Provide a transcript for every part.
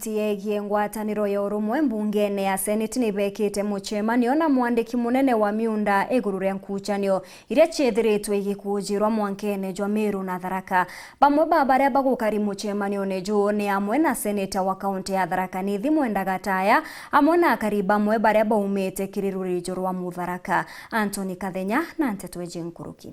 Yegie ngwataniro ya urumwe mbungene ya Senate nibekite mucemanio na mwandiki munene wa MIUNDA iguru ria nkucanio iria ciethiritwe igikujirwa mwankene jwa MERU na THARAKA. Bamwe ba baria bagukari mucemanio neju ni amwe na seneta wa kaunti ya THARAKA nithi mwenda gataya amwe na kariba mwe baria baumite kiriruri jorwa mu THARAKA. Anthony Kathenya na Ntetweje Nkuruki.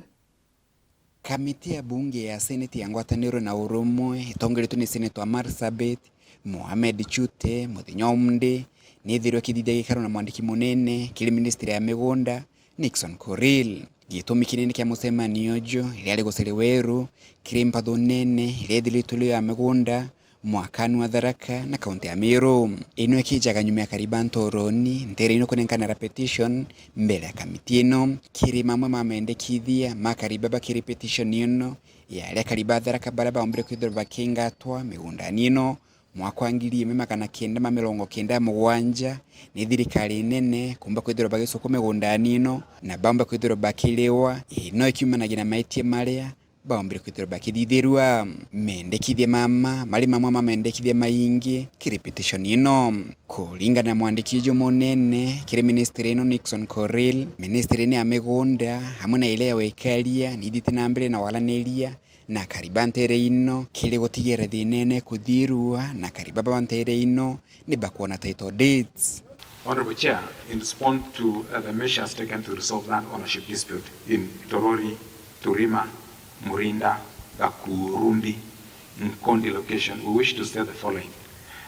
Kamiti ya bunge ya Senate ya ngwataniro na urumwe itongeretwe ni Senator Marsabit Mohamed Chute Muthinyomde nithirwe kithithia gikaro na mwandiki munene kiri ministry ya migunda Nixon Koril gitumi kinene kia mucemanio jo iria ari guciriweru kiri mpatho nene iria ithirituo ya migunda mwakani wa THARAKA na kaunti ya MERU ino ikijaga nyuma ya kariba ntoroni ntere ino kunenkana repetition mbele ya kamiti ino kiri mamwe mamendekithia makariba bakiri petition ino ya kariba THARAKA bara baombire kwithirwa bakingatwa migunda nino mwaka wa 1997 ni thirikari nene kumba kwithirwa bagicoka migunda nino na bamba kwithirwa bakiriwa ino ikiumanagia na maitie maria baombire kwithirwa bakithithirwa mendekithia mari mamwe mamendekithia maingi kiri petition ino kuringana na mwandiki munene kiri ministry ino Nixon Koril ministry ni ya migunda hamwe na ile ya wekaria ni thiti na mbere na walaniria na kariba ntere ino kiri gutigera thinene kuthirua na kariba bantere ino ni bakuona title deeds. Honorable Chair, in response to the measures taken to resolve land ownership dispute in Torori, Turima, Murinda, Gakurundi, Nkondi location, we wish to state the following.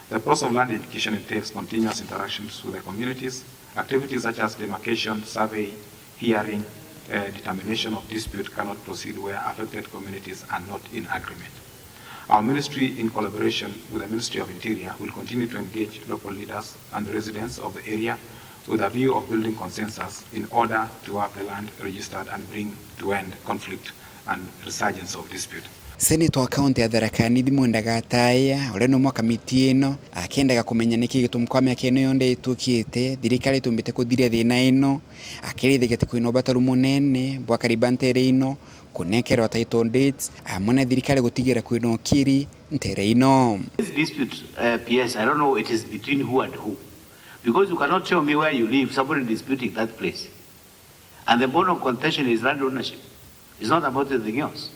The process of land education entails continuous interactions with the communities. Activities such as demarcation, survey, hearing, determination of dispute cannot proceed where affected communities are not in agreement. Our ministry, in collaboration with the Ministry of Interior, will continue to engage local leaders and residents of the area with a view of building consensus in order to have the land registered and bring to end conflict and resurgence of dispute. Senator wa kaunti ya THARAKA nithi mwenda gataya ule no kamiti ino akendaga kumenya niki gitumkwame akene yonde itukite thirikari tumbite kuthiria thina ino akirithigete kwino bataru munene bwa karibantere ino kunekera title deeds amona thirikari gutigira kwino KIRI ntere ino. This dispute, PS, I don't know it is between who and who, because you cannot tell me where you live, somebody disputing that place, and the bone of contention is land ownership. It's not about anything else.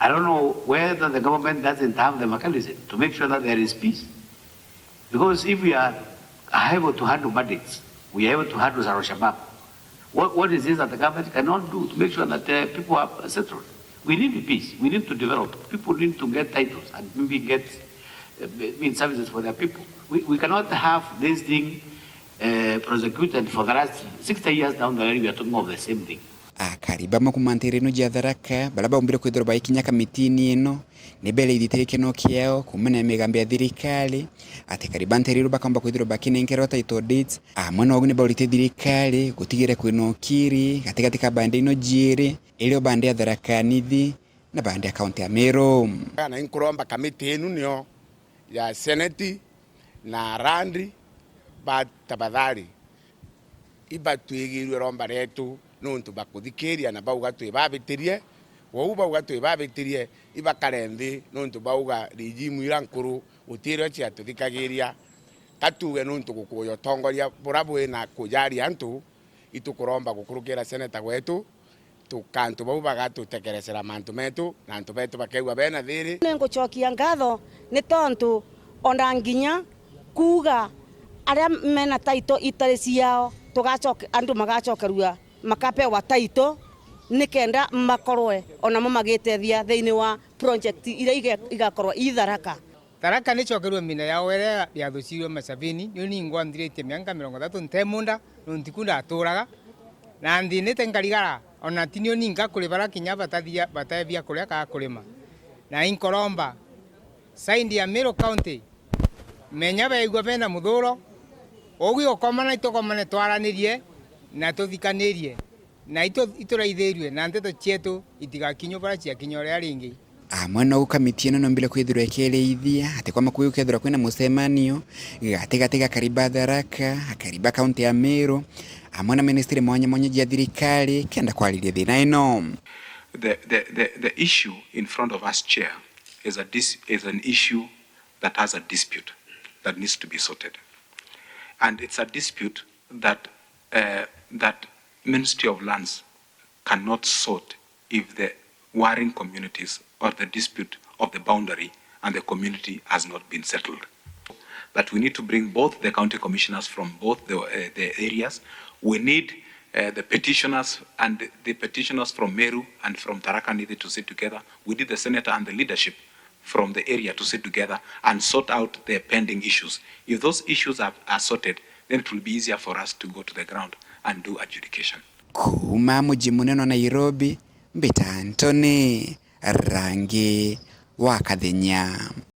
I don't know whether the government doesn't have the mechanism to make sure that there is peace. Because if we are able to handle bandits, we are able to handle Al-Shabaab. What is this that the government cannot do to make sure that people are settled? We need peace. We need to develop. People need to get titles and maybe get services for their people. We cannot have this thing prosecuted for the last 60 years down the line. We are talking of the same thing. Kariba makumantere no ja THARAKA baraba ombire kwithirwa baikinya kamitini ino nibele ithiteke no kiao kumena migambi ya thirikari ati kariba ntere bakamba kwithirwa bakinenkero title deeds amwana ogune baurite thirikari gutigire kwino KIRI gatigati ka bande ino jiri ile bande ya THARAKA nithi na bande ya kaunti ya MERU na inkuromba kamiti inu nio ya Senate na randi batabadhari iba tuigirwe romba retu nuntu bakuthikiria na bauga twibabitirie wau bauga twibabitirie ibakarenthi nuntu bauga rijimu irankuru utire cia tuthikagiria katuge nuntu gukuyo tongoria burabu na kujari antu itukuromba gukurukira seneta gwetu tukantu bau bagatutekeresera mantu metu na antu betu bakeigwa bena thiri ngucokia ngatho ni tontu ona nginya kuga aria mena taito itari ciao tugacoka andu magacokerua makapewa taito nikenda makorwe ona magitethia thiini wa project ira igakorwa itharaka. THARAKA ni chokerwa mina ya were ya thucirwe macabini ni ngwanthirite mianka 30 ntemunda nuntikunda aturaga na ndinite ngarigara ona tinio ninga kulibara kinya batathia batavia kuria ka kulima na inkoromba saindi ya MERU county menya baigwa bena muthuro ogi okomana itokomane twaranirie na tuthikanirie na ituraithirwe na nteto cietu itigakinyo bara cia kinyore ringi amwana ukamiti ino nombile kwithirwa ekereithia ati kwa makuyu kwithirwa kwina mucemanio gatigatiga kariba THARAKA kariba kaunti ya MERU amwana ministry mwanya ya thirikari kenda kwariria thina ino. The issue in front of us, Chair, is an issue that has a dispute. that needs to be sorted. And it's a dispute that that Ministry of Lands cannot sort if the warring communities or the dispute of the boundary and the community has not been settled. That we need to bring both the county commissioners from both the areas. We need the petitioners and the petitioners from Meru and from Tharaka needed to sit together. We need the senator and the leadership from the area to sit together and sort out their pending issues. If those issues are sorted, then it will be easier for us to go to the ground and do adjudication. Kuma muji munene wa Nairobi, Mbita Antony, Rangi wa Kathenya.